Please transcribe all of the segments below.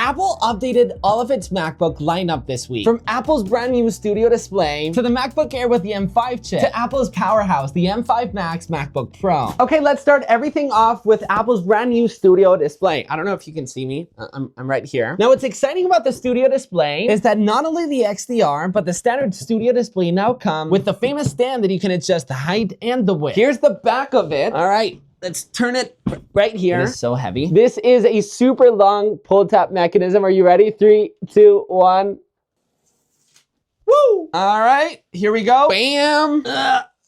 Apple updated all of its MacBook lineup this week. From Apple's brand new Studio display, to the MacBook Air with the M5 chip, to Apple's powerhouse, the M5 Max MacBook Pro. Okay, let's start everything off with Apple's brand new Studio display. I don't know if you can see me. I'm right here. Now, what's exciting about the Studio display is that not only the XDR, but the standard Studio display now come with the famous stand that you can adjust the height and the width. Here's the back of it. All right. Let's turn it right here. It is so heavy. This is a super long pull tab mechanism. Are you ready? 3, 2, 1. Woo! All right, here we go. Bam!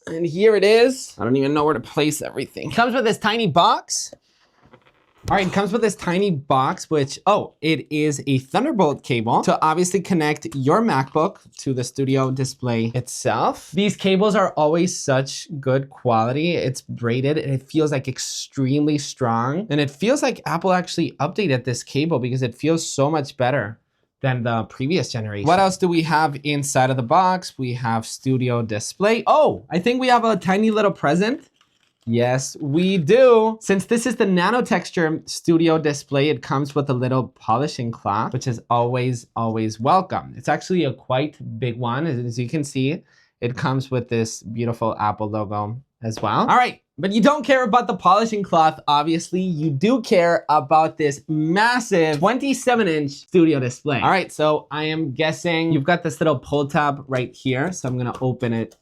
And here it is. I don't even know where to place everything. Comes with this tiny box. All right, it comes with this tiny box, which, it is a Thunderbolt cable to obviously connect your MacBook to the Studio display itself. These cables are always such good quality. It's braided and it feels like extremely strong. And it feels like Apple actually updated this cable because it feels so much better than the previous generation. What else do we have inside of the box? We have Studio display. Oh, I think we have a tiny little present. Yes, we do. Since this is the nano texture Studio display, it comes with a little polishing cloth, which is always welcome. It's actually a quite big one. As you can see, it comes with this beautiful Apple logo as well. All right, but you don't care about the polishing cloth, obviously. You do care about this massive 27-inch Studio display. All right, so I am guessing you've got this little pull tab right here. So I'm gonna open it.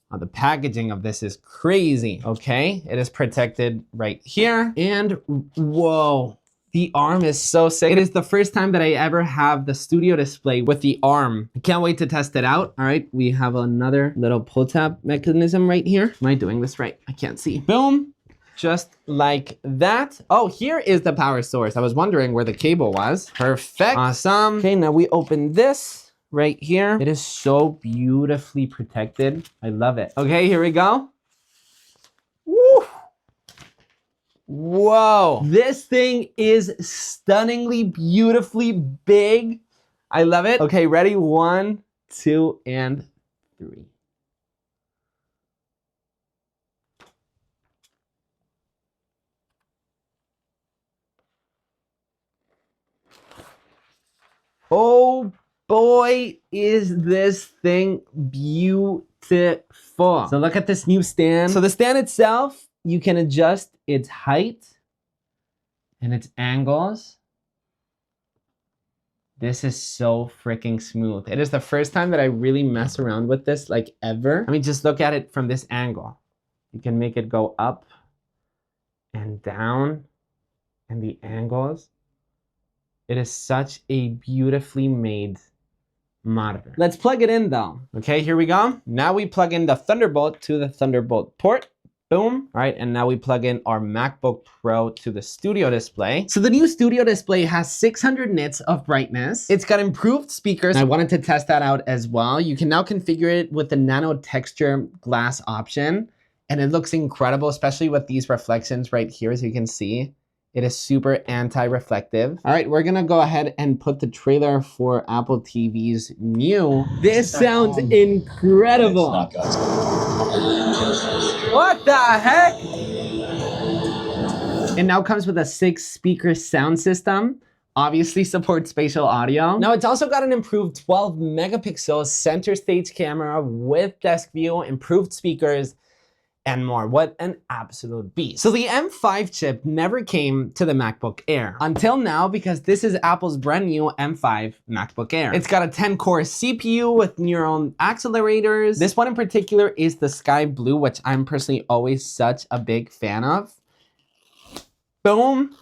Oh, the packaging of this is crazy. Okay, it is protected right here. And whoa, the arm is so sick. It is the first time that I ever have the Studio display with the arm. I can't wait to test it out. All right, we have another little pull tab mechanism right here. Am I doing this right? I can't see. Boom. Just like that. Oh, here is the power source. I was wondering where the cable was. Perfect. Awesome. Okay, now we open this. Right here. It is so beautifully protected. I love it. Okay, here we go. Woo! Whoa. This thing is stunningly, beautifully big. I love it. Okay, ready? 1, 2, and 3. Oh, boy, is this thing beautiful. So look at this new stand. So the stand itself, you can adjust its height and its angles. This is so freaking smooth. It is the first time that I really mess around with this like ever. I mean, just look at it from this angle. You can make it go up and down and the angles. It is such a beautifully made monitor. Let's plug it in though. Okay, here we go. Now we plug in the Thunderbolt to the Thunderbolt port. Boom. All right, and now we plug in our MacBook Pro to the Studio display. So the new Studio display has 600 nits of brightness. It's got improved speakers. I wanted to test that out as well. You can now configure it with the nano texture glass option, and it looks incredible, especially with these reflections right here, as you can see. It is super anti-reflective. All right, we're gonna go ahead and put the trailer for Apple TV's new. This sounds incredible. What the heck? It now comes with a 6-speaker sound system. Obviously supports spatial audio. Now it's also got an improved 12 megapixel center stage camera with desk view, improved speakers, and more. What an absolute beast. So the M5 chip never came to the MacBook Air until now, because this is Apple's brand new M5 MacBook Air. It's got a 10-core CPU with neural accelerators. This one in particular is the sky blue, which I'm personally always such a big fan of. Boom.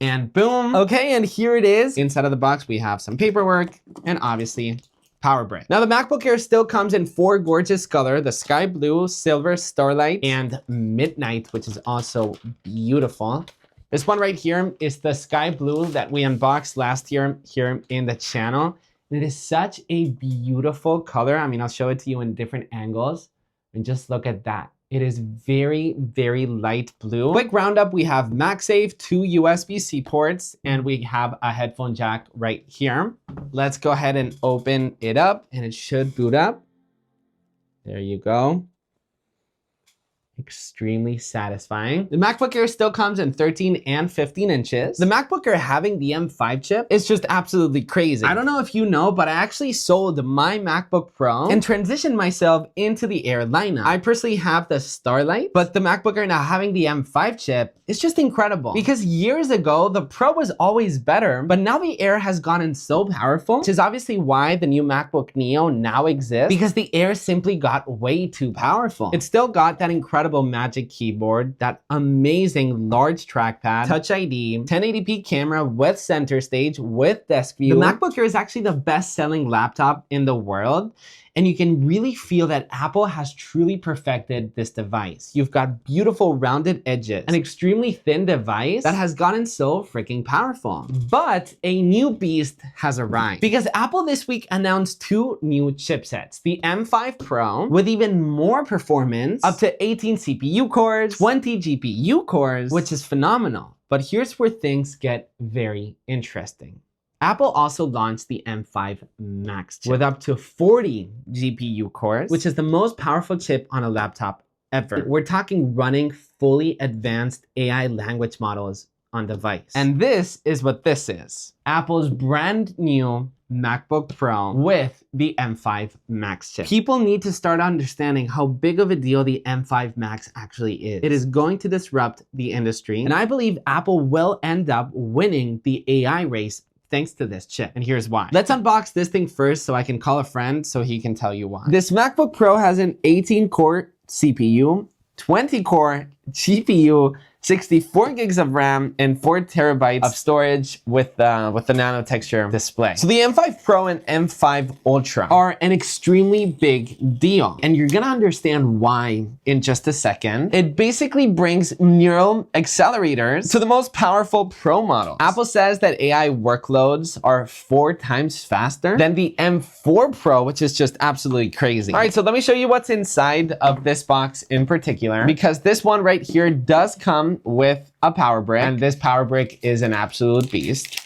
And boom. Okay, and here it is. Inside of the box, we have some paperwork and obviously power brick. Now the MacBook Air still comes in 4 gorgeous colors: the sky blue, silver, starlight, and midnight, which is also beautiful. This one right here is the sky blue that we unboxed last year here in the channel. It is such a beautiful color. I mean, I'll show it to you in different angles. And just look at that. It is very, very light blue. Quick roundup, we have MagSafe, 2 USB-C ports, and we have a headphone jack right here. Let's go ahead and open it up, and it should boot up. There you go. extremely satisfying. The MacBook Air still comes in 13 and 15 inches. The MacBook Air having the M5 chip is just absolutely crazy. I don't know if you know, but I actually sold my MacBook Pro and transitioned myself into the Air lineup. I personally have the Starlight, but the MacBook Air now having the M5 chip is just incredible, because years ago, the Pro was always better, but now the Air has gotten so powerful, which is obviously why the new MacBook Neo now exists, because the Air simply got way too powerful. It's still got that incredible Magic Keyboard, that amazing large trackpad, Touch ID, 1080p camera with center stage, with desk view. The MacBook Air is actually the best-selling laptop in the world, and you can really feel that Apple has truly perfected this device. You've got beautiful rounded edges, an extremely thin device that has gotten so freaking powerful. But a new beast has arrived, because Apple this week announced 2 new chipsets. The M5 Pro with even more performance, up to 18 CPU cores, 20 GPU cores, which is phenomenal. But here's where things get very interesting. Apple also launched the M5 Max chip with up to 40 GPU cores, which is the most powerful chip on a laptop ever. We're talking running fully advanced AI language models on device. And this is what this is. Apple's brand new MacBook Pro with the M5 Max chip. People need to start understanding how big of a deal the M5 Max actually is. It is going to disrupt the industry, and I believe Apple will end up winning the AI race thanks to this chip. And here's why. Let's unbox this thing first so I can call a friend so he can tell you why. This MacBook Pro has an 18-core CPU, 20-core GPU, 64 gigs of RAM, and 4 terabytes of storage with the nano texture display. So the M5 Pro and M5 Ultra are an extremely big deal, and you're gonna understand why in just a second. It basically brings neural accelerators to the most powerful Pro models. Apple says that AI workloads are 4 times faster than the M4 Pro, which is just absolutely crazy. All right, so let me show you what's inside of this box in particular, because this one right here does come with a power brick, and this power brick is an absolute beast.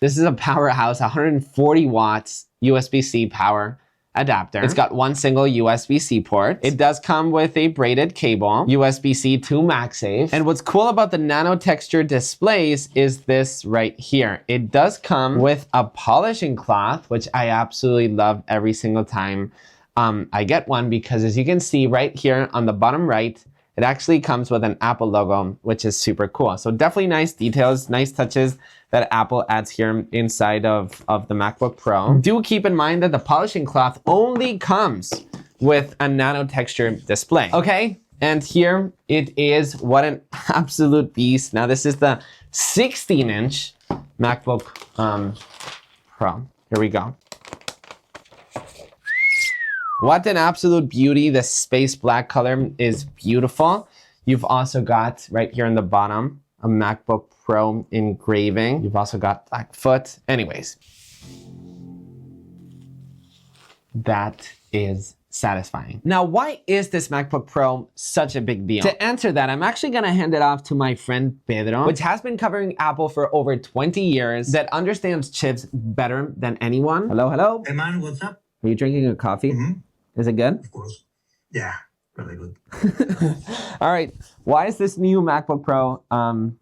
This is a powerhouse, 140 watts USB-C power adapter. It's got one single USB-C port. It does come with a braided cable, USB-C to MagSafe. And what's cool about the nano texture displays is this right here. It does come with a polishing cloth, which I absolutely love every single time I get one, because as you can see right here on the bottom right, it actually comes with an Apple logo, which is super cool. So definitely nice details, nice touches that Apple adds here inside of the MacBook Pro. Do keep in mind that the polishing cloth only comes with a nano texture display, okay? And here it is. What an absolute beast. Now this is the 16-inch MacBook Pro. Here we go. What an absolute beauty. The space black color is beautiful. You've also got right here in the bottom a MacBook Pro engraving. You've also got Blackfoot. Anyways, that is satisfying. Now, why is this MacBook Pro such a big deal? To answer that, I'm actually gonna hand it off to my friend Pedro, which has been covering Apple for over 20 years, that understands chips better than anyone. Hello, hello. Hey man, what's up? Are you drinking a coffee? Mm-hmm. Is it good? Of course. Yeah, really good. All right. Why is this new MacBook Pro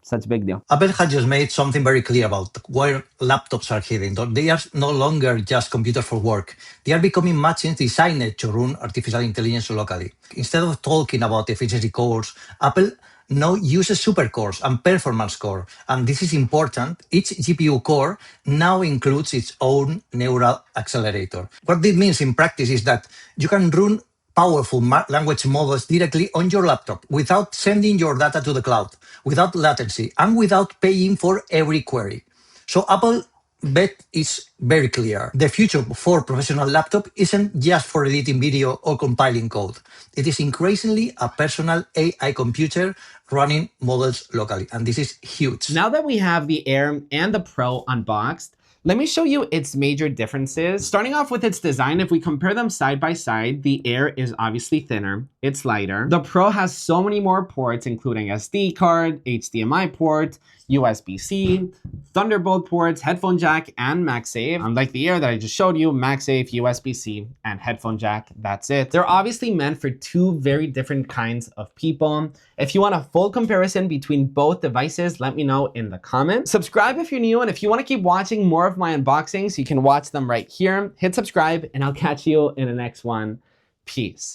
such a big deal? Apple has just made something very clear about where laptops are heading. They are no longer just computers for work. They are becoming machines designed to run artificial intelligence locally. Instead of talking about efficiency cores, Apple now uses supercores and performance core. And this is important. Each GPU core now includes its own neural accelerator. What this means in practice is that you can run powerful language models directly on your laptop without sending your data to the cloud, without latency, and without paying for every query. So Apple bet is very clear. The future for professional laptop isn't just for editing video or compiling code. It is increasingly a personal AI computer running models locally, and this is huge. Now that we have the Air and the Pro unboxed, let me show you its major differences. Starting off with its design, if we compare them side by side, the Air is obviously thinner, it's lighter. The Pro has so many more ports, including SD card, HDMI port, USB-C, Thunderbolt ports, headphone jack, and MagSafe. Unlike the Air that I just showed you, MagSafe, USB-C, and headphone jack, that's it. They're obviously meant for two very different kinds of people. If you want a full comparison between both devices, let me know in the comments. Subscribe if you're new, and if you want to keep watching more of my unboxings, you can watch them right here. Hit subscribe, and I'll catch you in the next one. Peace.